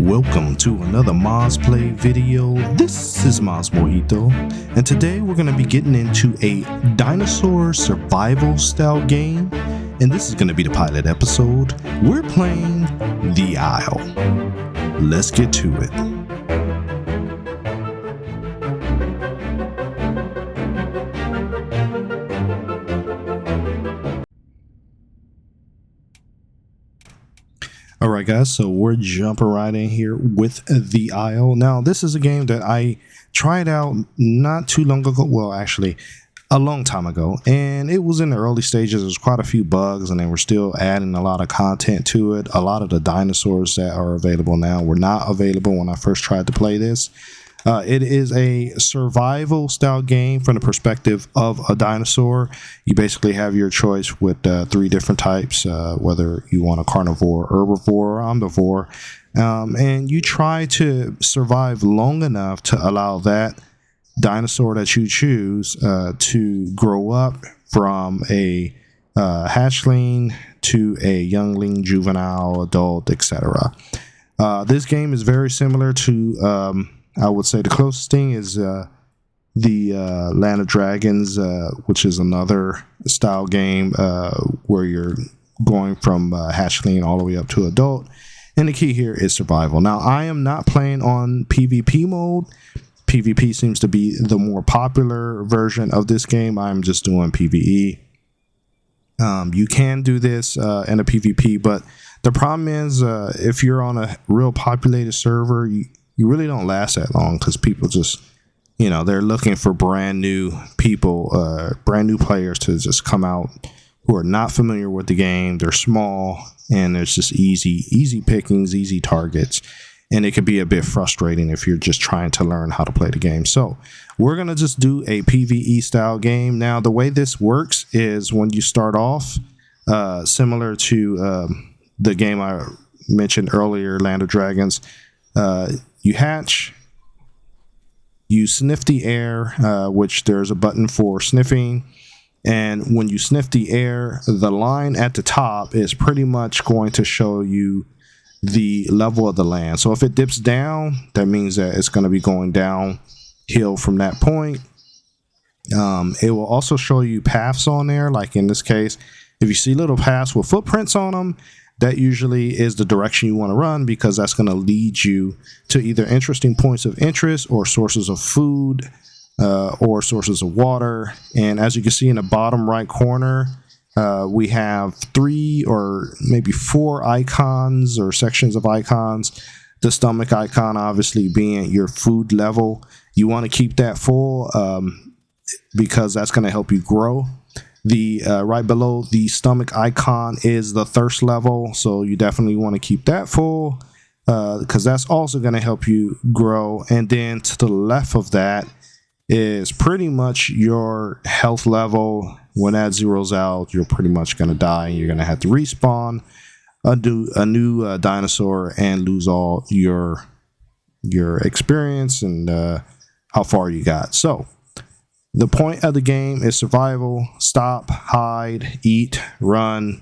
Welcome to another Maz Play video. This is MazMojito, and today we're going to be getting into a dinosaur survival style game, and this is going to be the pilot episode. We're playing The Isle. Let's get to it. Alright guys, so we're jumping right in here with The Isle. Now this is a game that I tried out not too long ago, well actually a long time ago, and it was in the early stages. There's quite a few bugs and they were still adding a lot of content to it. A lot of the dinosaurs that are available now were not available when I first tried to play this. It is a survival style game from the perspective of a dinosaur. You basically have your choice with three different types, whether you want a carnivore, herbivore, or omnivore, and you try to survive long enough to allow that dinosaur that you choose to grow up from a hatchling to a youngling, juvenile, adult, etc. This game is very similar to I would say the closest thing is the Land of Dragons, which is another style game where you're going from hatchling all the way up to adult. And the key here is survival. Now, I am not playing on PvP mode. PvP seems to be the more popular version of this game. I'm just doing PvE. You can do this in a PvP, but the problem is if you're on a real populated server, you really don't last that long because people just, you know, they're looking for brand new people, brand new players to just come out who are not familiar with the game. They're small and there's just easy pickings, easy targets. And it could be a bit frustrating if you're just trying to learn how to play the game. So we're going to just do a PvE style game. Now, the way this works is when you start off, similar to the game I mentioned earlier, Land of Dragons, you hatch, you sniff the air, which there's a button for sniffing. And when you sniff the air, the line at the top is pretty much going to show you the level of the land. So if it dips down, that means that it's going to be going downhill from that point. It will also show you paths on there. Like in this case, if you see little paths with footprints on them, that usually is the direction you want to run because that's going to lead you to either interesting points of interest or sources of food or sources of water. And as you can see in the bottom right corner, we have 3 or maybe 4 icons or sections of icons. The stomach icon obviously being your food level. You want to keep that full because that's going to help you grow. The right below the stomach icon is the thirst level, so you definitely want to keep that full because that's also going to help you grow. And then to the left of that is pretty much your health level. When that zeroes out, you're pretty much going to die and you're going to have to respawn a new dinosaur and lose all your experience and how far you got. So the point of the game is survival, stop, hide, eat, run,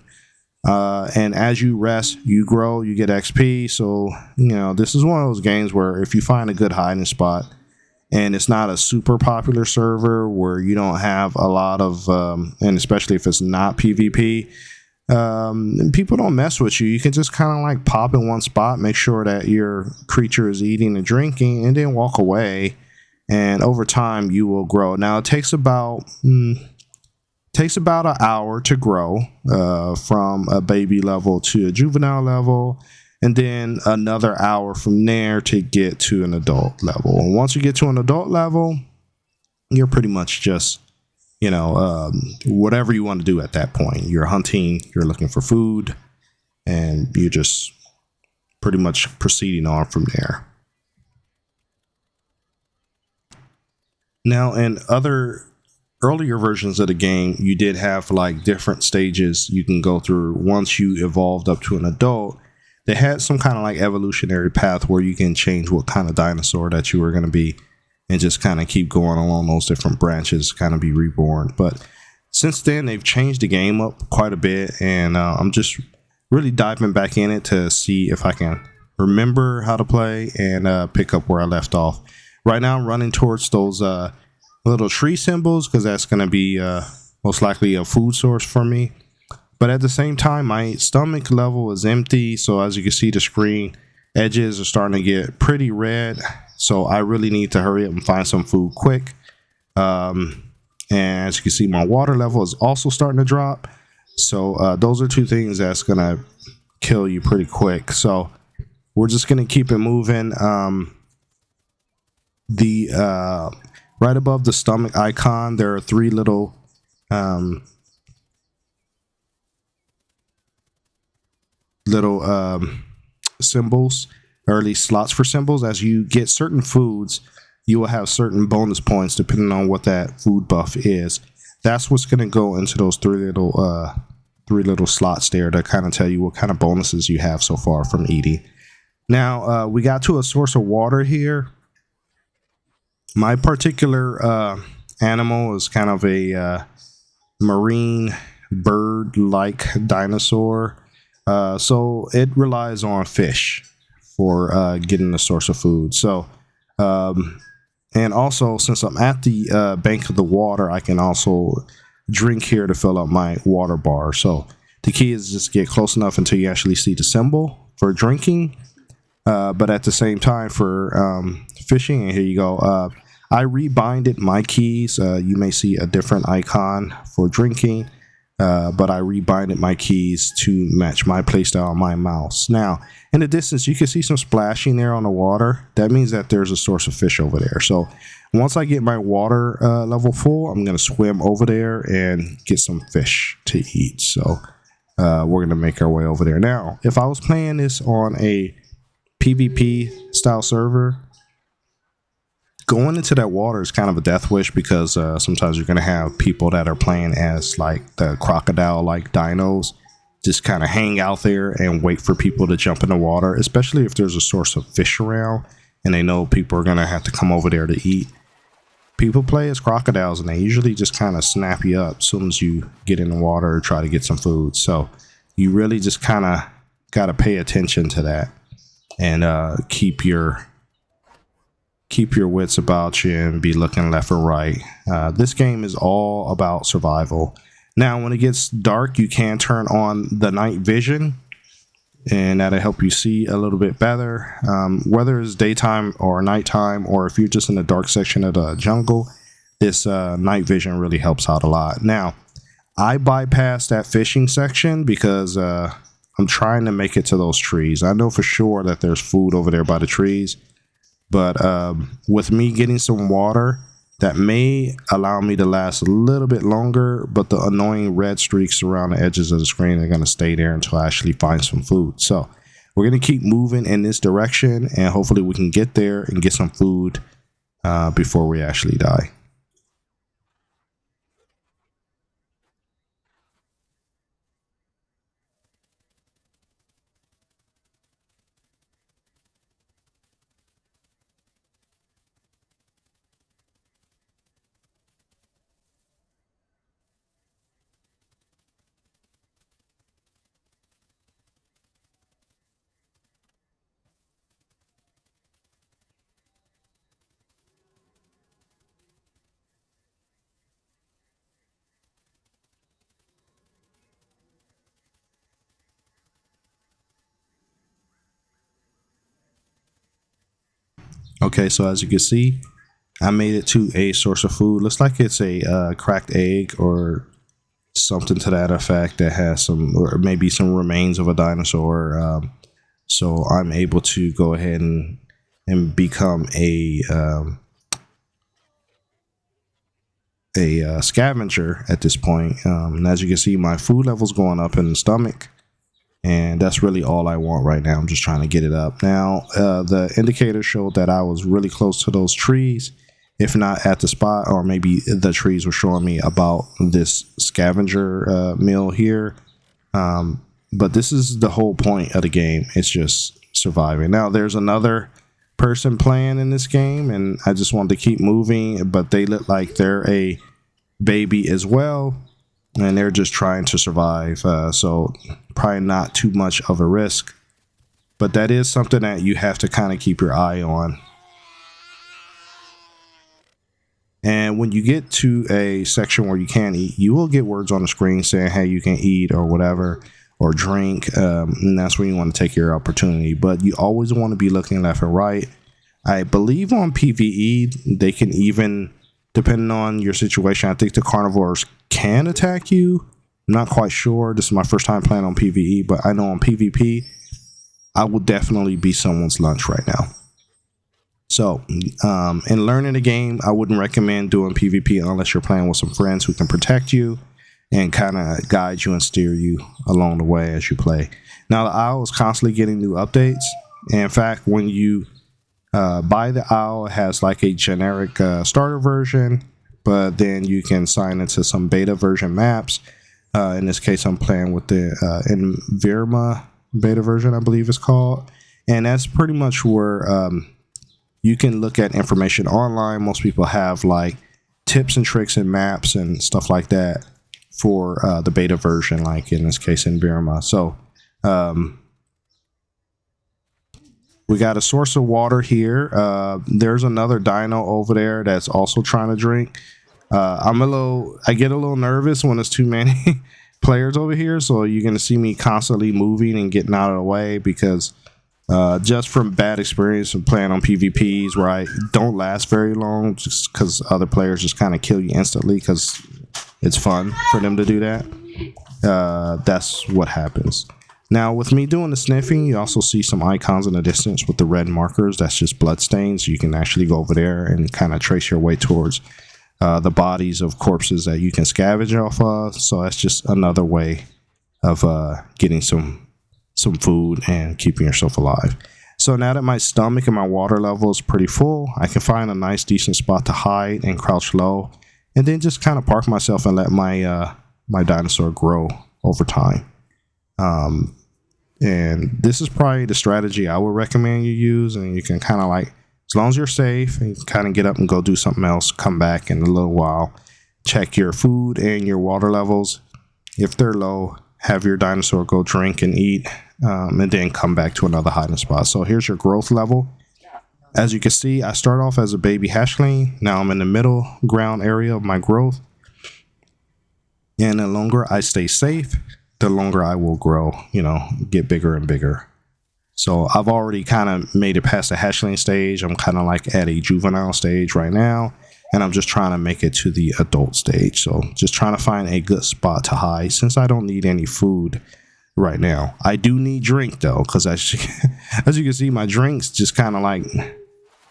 and as you rest, you grow, you get XP. So, you know, this is one of those games where if you find a good hiding spot and it's not a super popular server where you don't have a lot of, and especially if it's not PvP, and people don't mess with you, you can just kind of like pop in one spot, make sure that your creature is eating and drinking, and then walk away. And over time you will grow. Now it takes about an hour to grow from a baby level to a juvenile level, and then another hour from there to get to an adult level. And once you get to an adult level, you're pretty much just, you know, whatever you want to do at that point. You're hunting, you're looking for food, and you're just pretty much proceeding on from there. Now, in other earlier versions of the game, you did have like different stages you can go through. Once you evolved up to an adult, they had some kind of like evolutionary path where you can change what kind of dinosaur that you were going to be and just kind of keep going along those different branches, kind of be reborn. But since then, they've changed the game up quite a bit, and I'm just really diving back in it to see if I can remember how to play and pick up where I left off. Right now I'm running towards those little tree symbols because that's going to be most likely a food source for me. But at the same time, my stomach level is empty. So as you can see, the screen edges are starting to get pretty red. So I really need to hurry up and find some food quick. And as you can see, my water level is also starting to drop. So those are two things that's going to kill you pretty quick. So we're just going to keep it moving. Right above the stomach icon, there are three little symbols, or at least slots for symbols. As you get certain foods, you will have certain bonus points depending on what that food buff is. That's what's going to go into those three little slots there to kind of tell you what kind of bonuses you have so far from eating. Now we got to a source of water here. My particular animal is kind of a marine bird-like dinosaur. So it relies on fish for getting a source of food. So, and also since I'm at the bank of the water, I can also drink here to fill up my water bar. So the key is just get close enough until you actually see the symbol for drinking. But at the same time for fishing, and here you go. I rebinded my keys. You may see a different icon for drinking. But I rebinded my keys to match my playstyle on my mouse. Now, in the distance, you can see some splashing there on the water. That means that there's a source of fish over there. So once I get my water level full, I'm going to swim over there and get some fish to eat. So we're going to make our way over there. Now, if I was playing this on a PvP style server, going into that water is kind of a death wish because sometimes you're going to have people that are playing as like the crocodile-like dinos just kind of hang out there and wait for people to jump in the water, especially if there's a source of fish around and they know people are going to have to come over there to eat. People play as crocodiles and they usually just kind of snap you up as soon as you get in the water or try to get some food. So you really just kind of got to pay attention to that and keep your wits about you and be looking left or right. This game is all about survival. Now, when it gets dark, you can turn on the night vision, and that'll help you see a little bit better. Whether it's daytime or nighttime, or if you're just in the dark section of the jungle, this night vision really helps out a lot. Now, I bypassed that fishing section because I'm trying to make it to those trees. I know for sure that there's food over there by the trees. But with me getting some water, that may allow me to last a little bit longer, but the annoying red streaks around the edges of the screen are going to stay there until I actually find some food. So we're going to keep moving in this direction, and hopefully we can get there and get some food before we actually die. Okay, so as you can see, I made it to a source of food. Looks like it's a cracked egg or something to that effect that has some, or maybe some remains of a dinosaur. So I'm able to go ahead and become a scavenger at this point. And as you can see, my food level's going up in the stomach. And that's really all I want right now. I'm just trying to get it up. Now, the indicator showed that I was really close to those trees, if not at the spot, or maybe the trees were showing me about this scavenger meal here. But this is the whole point of the game. It's just surviving. Now, there's another person playing in this game, and I just wanted to keep moving, but they look like they're a baby as well. And they're just trying to survive, so probably not too much of a risk. but that is something that you have to kind of keep your eye on. And when you get to a section where you can't eat, you will get words on the screen saying, hey, you can eat or whatever, or drink. And that's when you want to take your opportunity. But you always want to be looking left and right. I believe on PvE, they can even, depending on your situation, I think the carnivores can attack you. I'm not quite sure. This is my first time playing on PvE, but I know on PvP, I will definitely be someone's lunch right now. So, in learning the game, I wouldn't recommend doing PvP unless you're playing with some friends who can protect you and kind of guide you and steer you along the way as you play. Now, the Isle is constantly getting new updates. And in fact, when you buy the Isle, it has like a generic starter version, but then you can sign into some beta version maps. In this case, I'm playing with the theisleevrima beta version, I believe it's called. And that's pretty much where you can look at information online. Most people have like tips and tricks and maps and stuff like that for the beta version, like in this case in Birma. So we got a source of water here. There's another dino over there that's also trying to drink. I get a little nervous when there's too many players over here, so you're gonna see me constantly moving and getting out of the way because just from bad experience of playing on PvPs where I don't last very long just because other players just kind of kill you instantly because it's fun for them to do that. That's what happens. Now with me doing the sniffing, you also see some icons in the distance with the red markers. That's just blood stains. You can actually go over there and kind of trace your way towards the bodies of corpses that you can scavenge off of. So that's just another way of getting some food and keeping yourself alive. So now that my stomach and my water level is pretty full, I can find a nice decent spot to hide and crouch low and then just kind of park myself and let my my dinosaur grow over time. And this is probably the strategy I would recommend you use, and you can kind of like, as long as you're safe and you can kind of get up and go do something else, come back in a little while, check your food and your water levels. If they're low, have your dinosaur go drink and eat, and then come back to another hiding spot. So here's your growth level. As you can see, I start off as a baby hatchling. Now I'm in the middle ground area of my growth. And the longer I stay safe, the longer I will grow, get bigger and bigger. So I've already kind of made it past the hatchling stage. I'm kind of like at a juvenile stage right now. And I'm just trying to make it to the adult stage. So just trying to find a good spot to hide since I don't need any food right now. I do need drink though, because as you can see, my drinks just kind of like,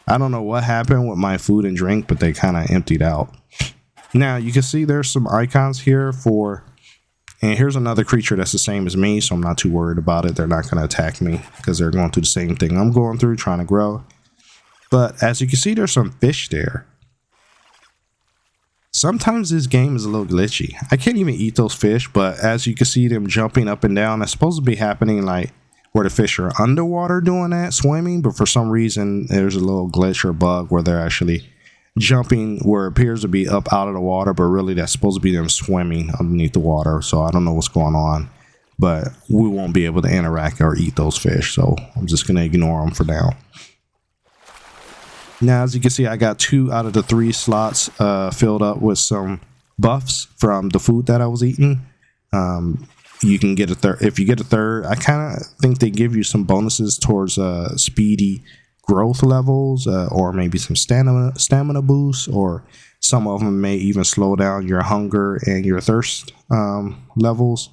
I don't know what happened with my food and drink, but they kind of emptied out. Now you can see there's some icons here and here's another creature that's the same as me, so I'm not too worried about it. They're not going to attack me because they're going through the same thing I'm going through, trying to grow. But as you can see, there's some fish there. Sometimes this game is a little glitchy. I can't even eat those fish, but as you can see them jumping up and down, that's supposed to be happening like where the fish are underwater doing that, swimming, but for some reason there's a little glitch or bug where they're actually jumping where it appears to be up out of the water, but really that's supposed to be them swimming underneath the water. So I don't know what's going on, but we won't be able to interact or eat those fish, so I'm just going to ignore them for now. Now, as you can see, I got 2 out of the 3 slots filled up with some buffs from the food that I was eating. You can get a third. If you get a third, I kind of think they give you some bonuses towards speedy growth levels, or maybe some stamina boosts, or some of them may even slow down your hunger and your thirst levels.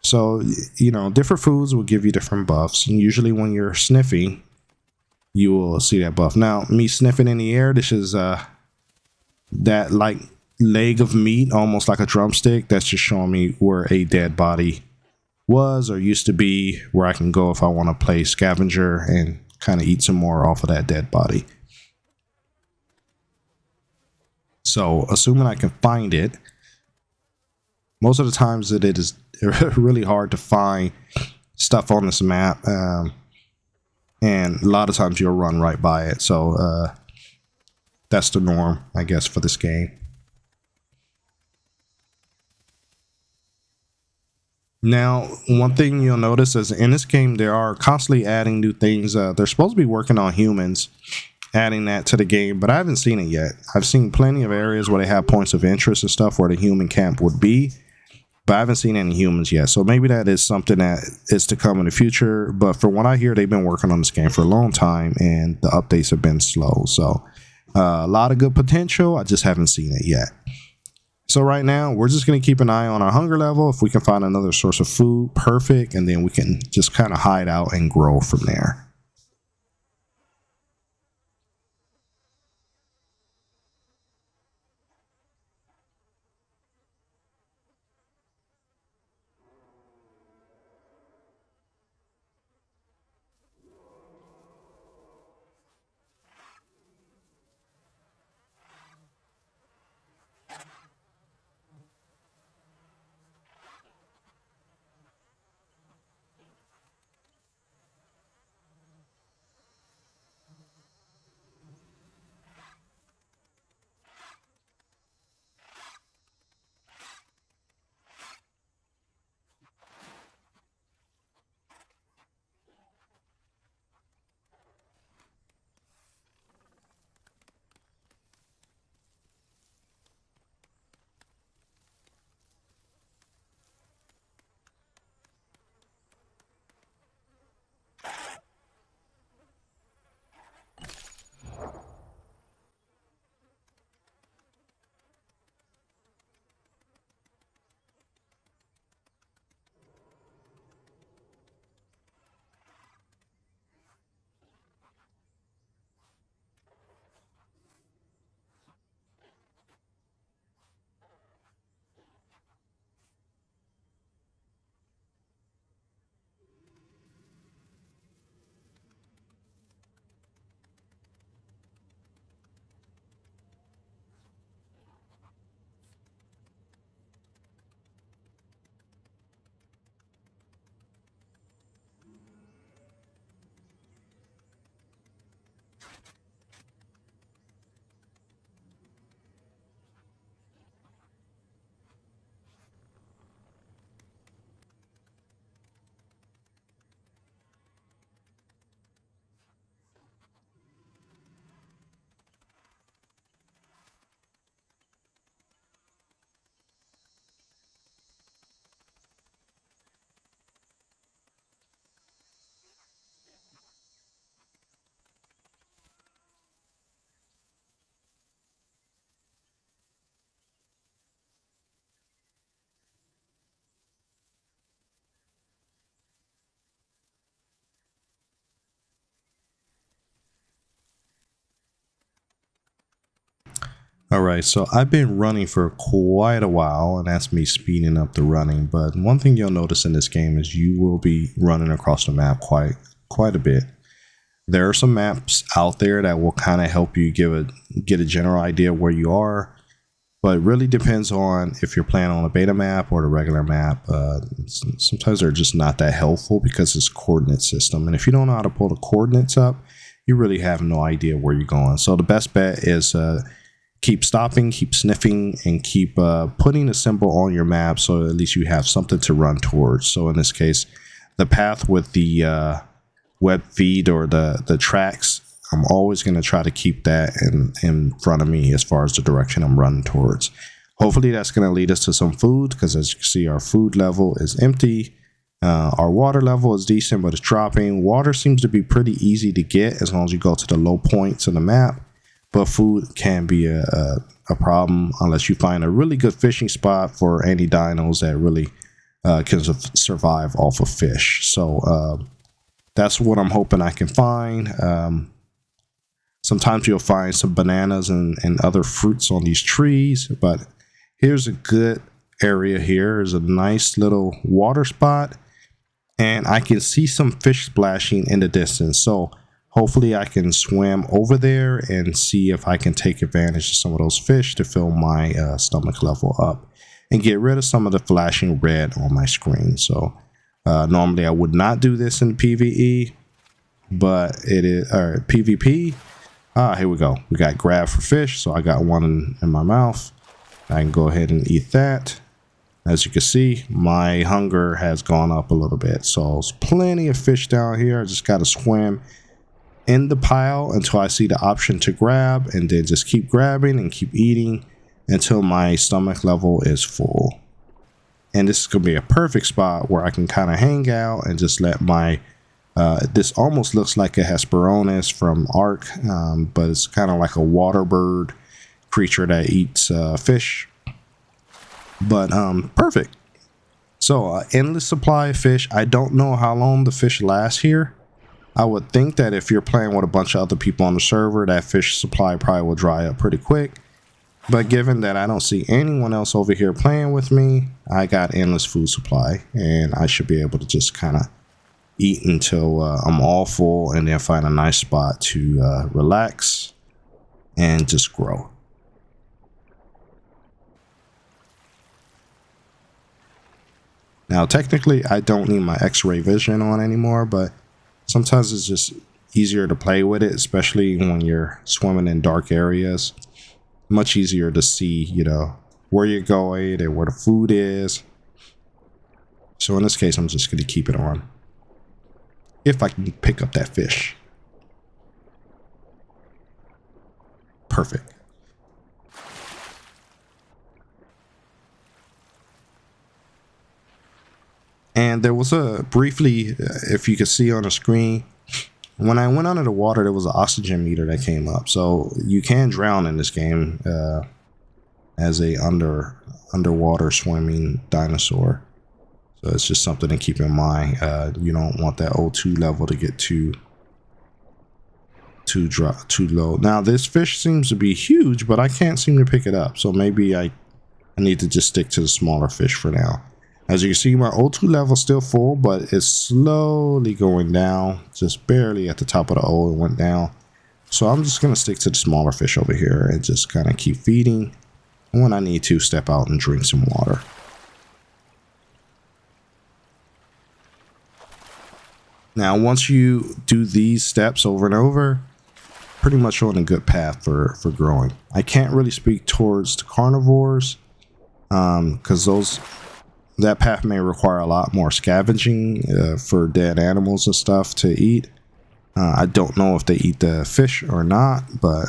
So, different foods will give you different buffs. And usually when you're sniffing, you will see that buff. Now, me sniffing in the air, this is that like leg of meat, almost like a drumstick. That's just showing me where a dead body was or used to be, where I can go if I want to play scavenger and kind of eat some more off of that dead body. So, assuming I can find it, most of the times it is really hard to find stuff on this map. And a lot of times you'll run right by it. So that's the norm, I guess, for this game. Now, one thing you'll notice is in this game, they are constantly adding new things. They're supposed to be working on humans, adding that to the game, but I haven't seen it yet. I've seen plenty of areas where they have points of interest and stuff where the human camp would be, but I haven't seen any humans yet. So maybe that is something that is to come in the future. But from what I hear, they've been working on this game for a long time and the updates have been slow. So a lot of good potential. I just haven't seen it yet. So right now, we're just going to keep an eye on our hunger level. If we can find another source of food, perfect. And then we can just kind of hide out and grow from there. All right, so I've been running for quite a while, and that's me speeding up the running. But one thing you'll notice in this game is you will be running across the map quite a bit. There are some maps out there that will kind of help you get a general idea of where you are, but it really depends on if you're playing on a beta map or the regular map. Sometimes they're just not that helpful because it's a coordinate system, and if you don't know how to pull the coordinates up, you really have no idea where you're going. So the best bet is keep stopping, keep sniffing, and keep putting a symbol on your map so at least you have something to run towards. So in this case, the path with the web feed or the tracks, I'm always going to try to keep that in front of me as far as the direction I'm running towards. Hopefully that's going to lead us to some food, because as you can see, our food level is empty. Our water level is decent, but it's dropping. Water seems to be pretty easy to get as long as you go to the low points of the map. But food can be a problem unless you find a really good fishing spot for any dinos that really can survive off of fish. So that's what I'm hoping I can find. Sometimes you'll find some bananas and other fruits on these trees, but here's a good area here. There's a nice little water spot, and I can see some fish splashing in the distance. So hopefully I can swim over there and see if I can take advantage of some of those fish to fill my stomach level up and get rid of some of the flashing red on my screen. So normally I would not do this in PvE, but it is PvP. Here we go. We got grab for fish, so I got one in my mouth. I can go ahead and eat that. As you can see, my hunger has gone up a little bit. So there's plenty of fish down here. I just got to swim in the pile until I see the option to grab, and then just keep grabbing and keep eating until my stomach level is full. And this is going to be a perfect spot where I can kind of hang out and just let my this almost looks like a Hesperornis from Ark, but it's kind of like a water bird creature that eats fish. But perfect. So endless supply of fish. I don't know how long the fish last here. I would think that if you're playing with a bunch of other people on the server, that fish supply probably will dry up pretty quick. But given that I don't see anyone else over here playing with me, I got endless food supply, and I should be able to just kind of eat until I'm all full, and then find a nice spot to relax and just grow. Now, technically, I don't need my X-ray vision on anymore, but sometimes it's just easier to play with it, especially when you're swimming in dark areas. Much easier to see, you know, where you're going and where the food is. So in this case, I'm just going to keep it on. If I can pick up that fish. Perfect. And there was a briefly, if you could see on the screen, when I went under the water, there was an oxygen meter that came up. So you can drown in this game as a underwater swimming dinosaur. So it's just something to keep in mind. You don't want that O2 level to get too low. Now this fish seems to be huge, but I can't seem to pick it up. So maybe I need to just stick to the smaller fish for now. As you can see, my O2 level is still full, but it's slowly going down. Just barely at the top of the O, it went down. So I'm just going to stick to the smaller fish over here and just kind of keep feeding. And when I need to, step out and drink some water. Now, once you do these steps over and over, pretty much on a good path for growing. I can't really speak towards the carnivores because that path may require a lot more scavenging for dead animals and stuff to eat. I don't know if they eat the fish or not, but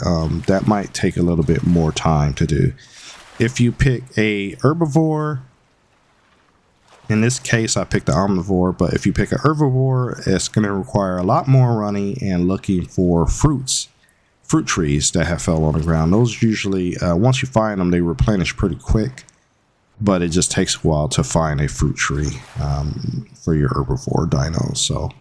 that might take a little bit more time to do. If you pick a herbivore, in this case I picked the omnivore, but if you pick a herbivore, it's going to require a lot more running and looking for fruit trees that have fell on the ground. Those usually, once you find them, they replenish pretty quick. But it just takes a while to find a fruit tree for your herbivore dinos. So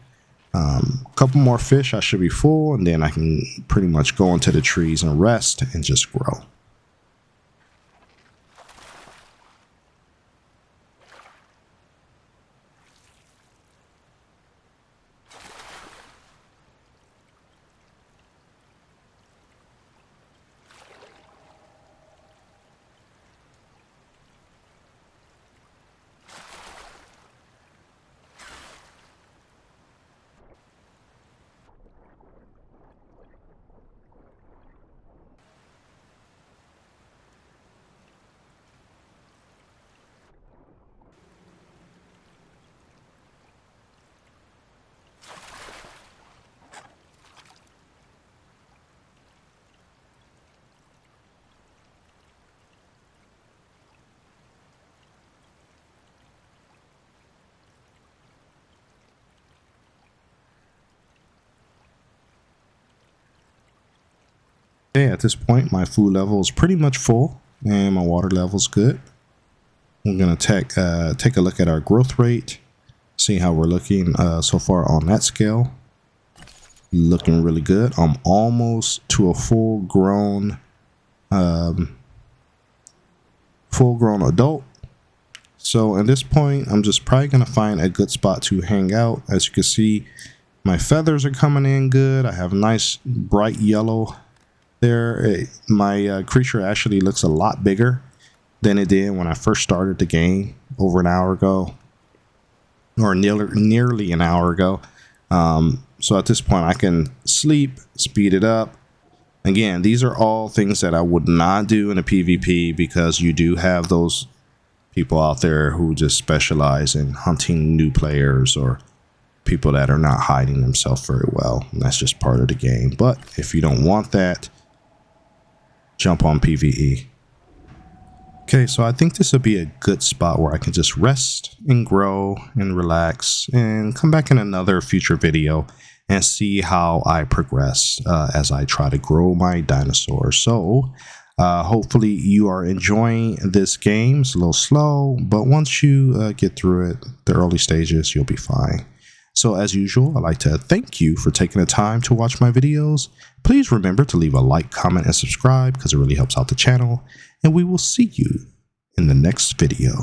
a couple more fish, I should be full, and then I can pretty much go into the trees and rest and just grow. Okay, at this point, my food level is pretty much full and my water level is good. I'm going to take a look at our growth rate, see how we're looking so far on that scale. Looking really good. I'm almost to a full-grown adult. So at this point, I'm just probably going to find a good spot to hang out. As you can see, my feathers are coming in good. I have nice bright yellow there. My creature actually looks a lot bigger than it did when I first started the game over an hour ago, or nearly an hour ago. So at this point I can sleep, speed it up. Again, these are all things that I would not do in a PvP because you do have those people out there who just specialize in hunting new players or people that are not hiding themselves very well. And that's just part of the game. But if you don't want that, jump on PvE. Okay, so I think this would be a good spot where I can just rest and grow and relax and come back in another future video and see how I progress as I try to grow my dinosaurs. So hopefully you are enjoying this game. It's a little slow, but once you get through it, the early stages, you'll be fine. So as usual, I'd like to thank you for taking the time to watch my videos. Please remember to leave a like, comment, and subscribe because it really helps out the channel. And we will see you in the next video.